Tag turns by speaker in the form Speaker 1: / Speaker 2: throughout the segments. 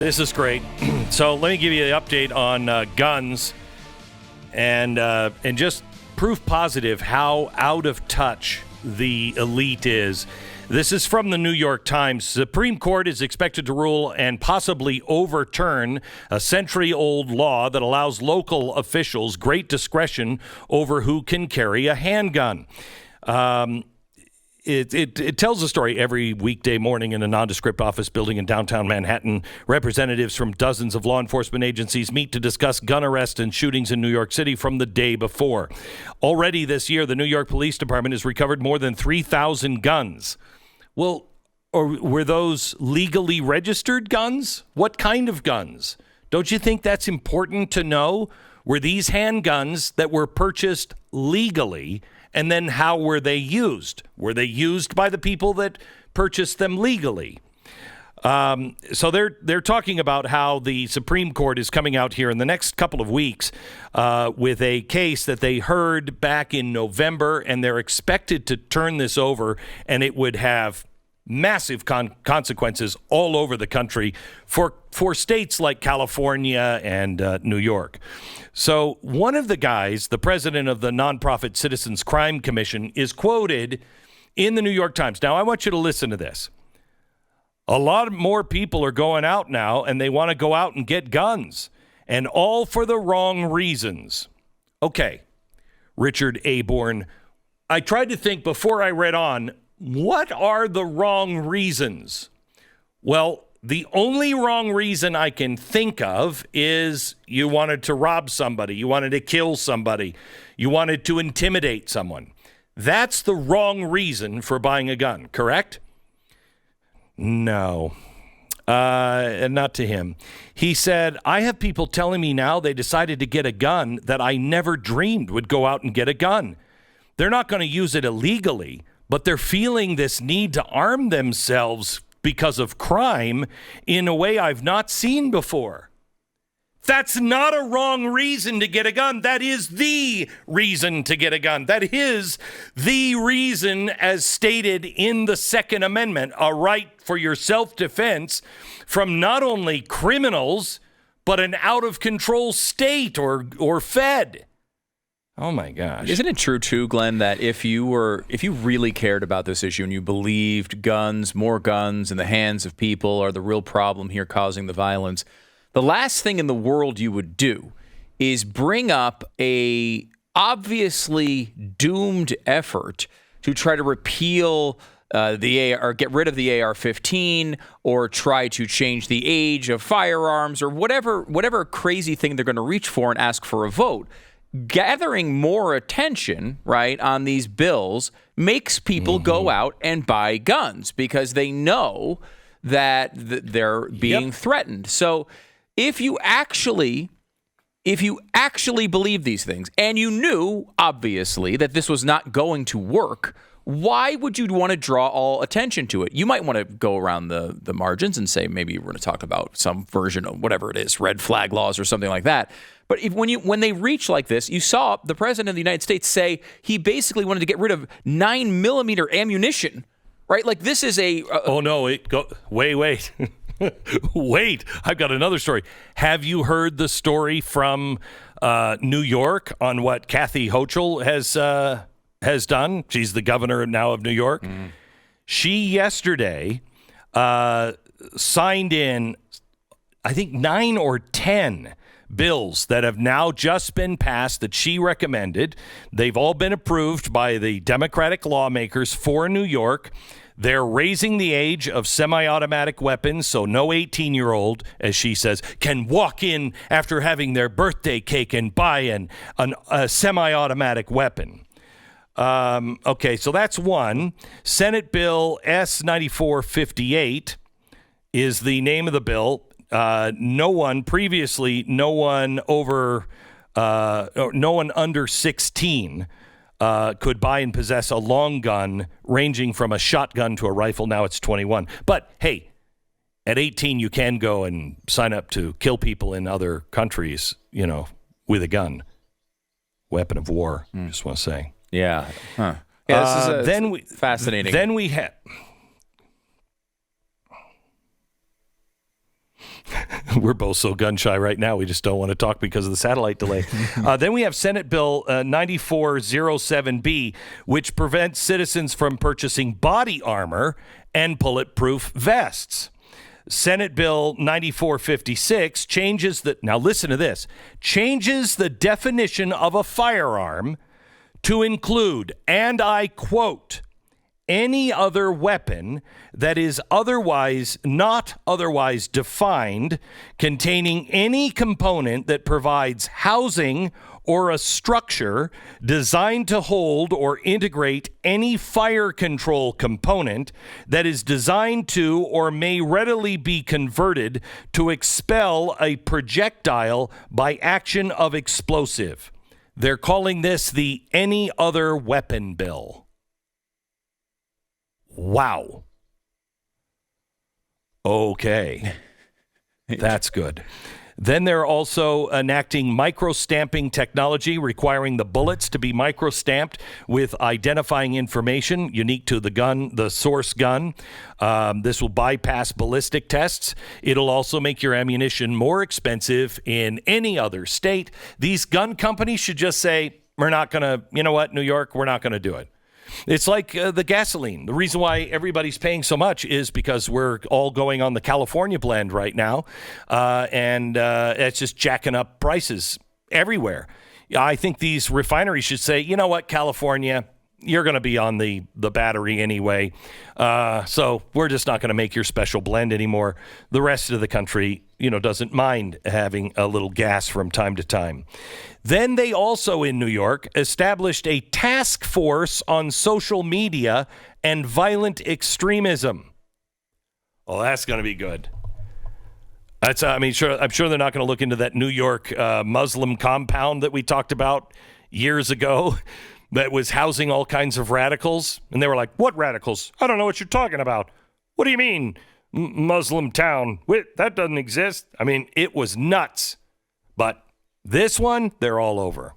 Speaker 1: This is great. So let me give you the update on guns and just proof positive how out of touch the elite is. This is from the New York Times. Supreme Court is expected to rule and possibly overturn a century-old law that allows local officials great discretion over who can carry a handgun. It tells a story every weekday morning in a nondescript office building in downtown Manhattan. Representatives from dozens of law enforcement agencies meet to discuss gun arrests and shootings in New York City from the day before. Already this year, the New York Police Department has recovered more than 3,000 guns. Well, or were those legally registered guns? What kind of guns? Don't you think that's important to know? Were these handguns that were purchased legally? And then how were they used? Were they used by the people that purchased them legally? So they're talking about how the Supreme Court is coming out here in the next couple of weeks with a case that they heard back in November, and they're expected to turn this over, and it would have massive consequences all over the country for states like California and New York. So one of the guys, the president of the nonprofit Citizens Crime Commission, is quoted in the New York Times. Now, I want you to listen to this. A lot more people are going out now, and they want to go out and get guns, and all for the wrong reasons. Okay, Richard Aborn, I tried to think before I read on, what are the wrong reasons? Well, the only wrong reason I can think of is you wanted to rob somebody, you wanted to kill somebody, you wanted to intimidate someone. That's the wrong reason for buying a gun, correct? No, not to him. He said, I have people telling me now they decided to get a gun that I never dreamed would go out and get a gun. They're not going to use it illegally, but they're feeling this need to arm themselves because of crime in a way I've not seen before. That's not a wrong reason to get a gun. That is the reason to get a gun. That is the reason, as stated in the Second Amendment, a right for your self-defense from not only criminals, but an out-of-control state or Fed. Oh, my gosh.
Speaker 2: Isn't it true, too, Glenn, that if you really cared about this issue and you believed more guns in the hands of people are the real problem here causing the violence, the last thing in the world you would do is bring up a obviously doomed effort to try to repeal the AR, or get rid of the AR-15, or try to change the age of firearms, or whatever crazy thing they're going to reach for and ask for a vote. Gathering more attention, right, on these bills makes people go out and buy guns because they know that they're being threatened. So if you actually believe these things, and you knew, obviously, that this was not going to work, why would you want to draw all attention to it? You might want to go around the margins and say, maybe we're going to talk about some version of whatever it is, red flag laws or something like that. But when they reach like this, you saw the president of the United States say he basically wanted to get rid of 9mm ammunition, right? Like this is a...
Speaker 1: oh, no, wait. Wait, I've got another story. Have you heard the story from New York on what Kathy Hochul has done? She's the governor now of New York. Mm-hmm. She yesterday signed in, I think, 9 or 10 bills that have now just been passed that she recommended. They've all been approved by the Democratic lawmakers for New York. They're raising the age of semi-automatic weapons, so no 18-year-old, as she says, can walk in after having their birthday cake and buy a semi-automatic weapon. Okay, so that's one. Senate Bill S-9458 is the name of the bill. No one under 16 could buy and possess a long gun ranging from a shotgun to a rifle. Now it's 21. But hey, at 18, you can go and sign up to kill people in other countries, with a gun. Weapon of war, just want to say.
Speaker 2: Yeah. Huh. Yeah, this is fascinating.
Speaker 1: Then we have... We're both so gun shy right now. We just don't want to talk because of the satellite delay. Then we have Senate Bill 9407B, which prevents citizens from purchasing body armor and bulletproof vests. Senate Bill 9456 changes now listen to this, changes the definition of a firearm to include, and I quote, any other weapon that is not otherwise defined, containing any component that provides housing or a structure designed to hold or integrate any fire control component that is designed to or may readily be converted to expel a projectile by action of explosive. They're calling this the Any Other Weapon Bill. Wow. Okay. That's good. Then they're also enacting microstamping technology, requiring the bullets to be microstamped with identifying information unique to the source gun. This will bypass ballistic tests. It'll also make your ammunition more expensive in any other state. These gun companies should just say, we're not going to, you know what, New York, we're not going to do it. It's like the gasoline. The reason why everybody's paying so much is because we're all going on the California blend right now, and it's just jacking up prices everywhere. I think these refineries should say, you know what, California, you're going to be on the battery anyway, so we're just not going to make your special blend anymore. The rest of the country, doesn't mind having a little gas from time to time. Then they also, in New York, established a task force on social media and violent extremism. Well, that's going to be good. I'm sure they're not going to look into that New York Muslim compound that we talked about years ago that was housing all kinds of radicals. And they were like, what radicals? I don't know what you're talking about. What do you mean, Muslim town? That doesn't exist. It was nuts. But this one, they're all over.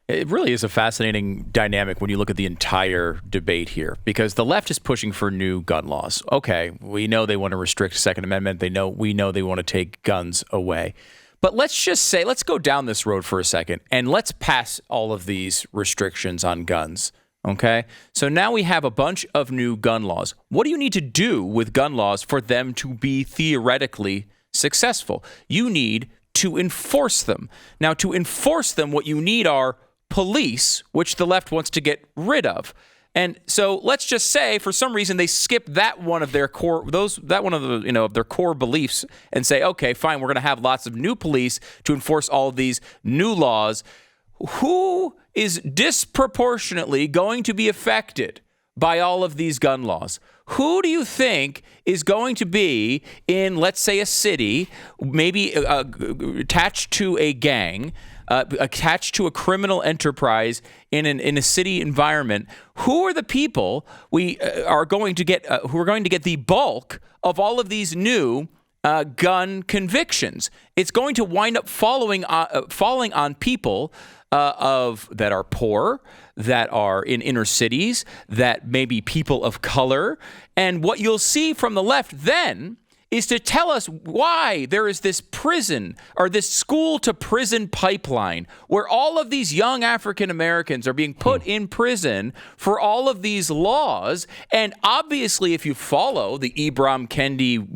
Speaker 2: It really is a fascinating dynamic when you look at the entire debate here, because the left is pushing for new gun laws. Okay, we know they want to restrict Second Amendment. We know they want to take guns away. But let's just say, let's go down this road for a second, and let's pass all of these restrictions on guns. Okay, so now we have a bunch of new gun laws. What do you need to do with gun laws for them to be theoretically successful? You need to enforce them. Now, to enforce them, what you need are police, which the left wants to get rid of. And so let's just say, for some reason, they skip that one of their core, of their core beliefs, and say, okay, fine, we're going to have lots of new police to enforce all of these new laws. Who is disproportionately going to be affected by all of these gun laws? Who do you think is going to be in, let's say, a city, maybe attached to a gang, attached to a criminal enterprise in a city environment? Who are the people we are going to get? Who are going to get the bulk of all of these new gun convictions? It's going to wind up falling on people that are poor, that are in inner cities, that may be people of color. And what you'll see from the left then is to tell us why there is this prison or this school to prison pipeline where all of these young African Americans are being put in prison for all of these laws. And obviously, if you follow the Ibram Kendi,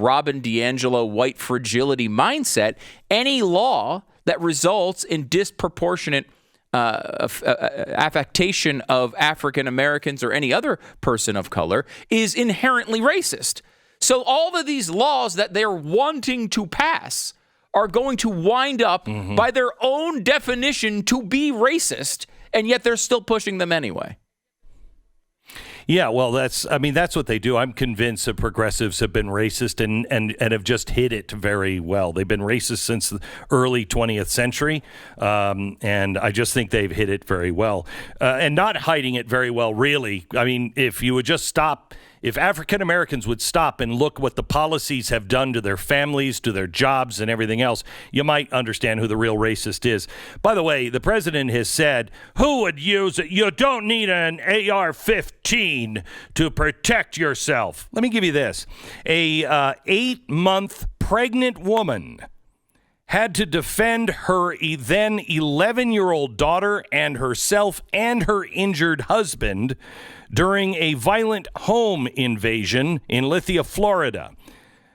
Speaker 2: Robin DiAngelo white fragility mindset, any law that results in disproportionate affectation of African Americans or any other person of color is inherently racist. So all of these laws that they're wanting to pass are going to wind up by their own definition to be racist, and yet they're still pushing them anyway.
Speaker 1: Yeah, well, that's what they do. I'm convinced that progressives have been racist and have just hid it very well. They've been racist since the early 20th century, and I just think they've hid it very well. And not hiding it very well, really. If you would just stop, if African Americans would stop and look what the policies have done to their families, to their jobs, and everything else, you might understand who the real racist is. By the way, the president has said, who would use it? You don't need an AR-15 to protect yourself. Let me give you this. A 8-month pregnant woman had to defend her then 11-year-old daughter and herself and her injured husband during a violent home invasion in Lithia, Florida.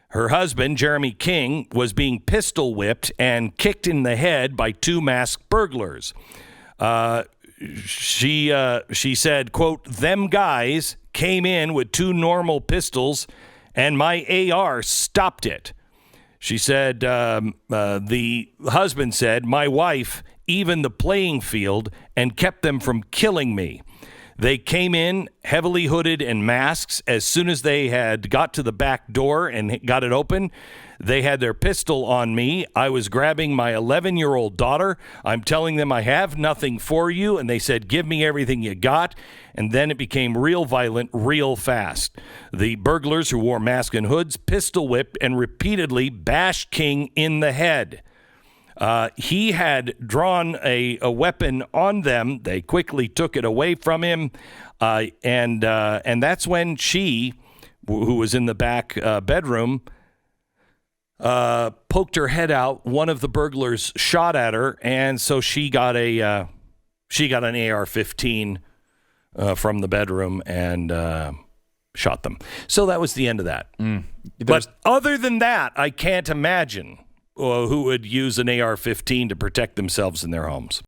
Speaker 1: Her husband, Jeremy King, was being pistol whipped and kicked in the head by 2 masked burglars. She said, quote, "Them guys came in with 2 normal pistols and my AR stopped it." She said, the husband said, "My wife evened the playing field and kept them from killing me. They came in heavily hooded and masks. As soon as they had got to the back door and got it open, they had their pistol on me. I was grabbing my 11-year-old daughter. I'm telling them I have nothing for you. And they said, give me everything you got. And then it became real violent, real fast. The burglars, who wore masks and hoods, pistol whipped and repeatedly bashed King in the head. He had drawn a weapon on them. They quickly took it away from him. And that's when she, who was in the back bedroom, poked her head out. One of the burglars shot at her, and so she got an AR-15 from the bedroom and shot them. So that was the end of that. But other than that, I can't imagine who would use an AR-15 to protect themselves in their homes.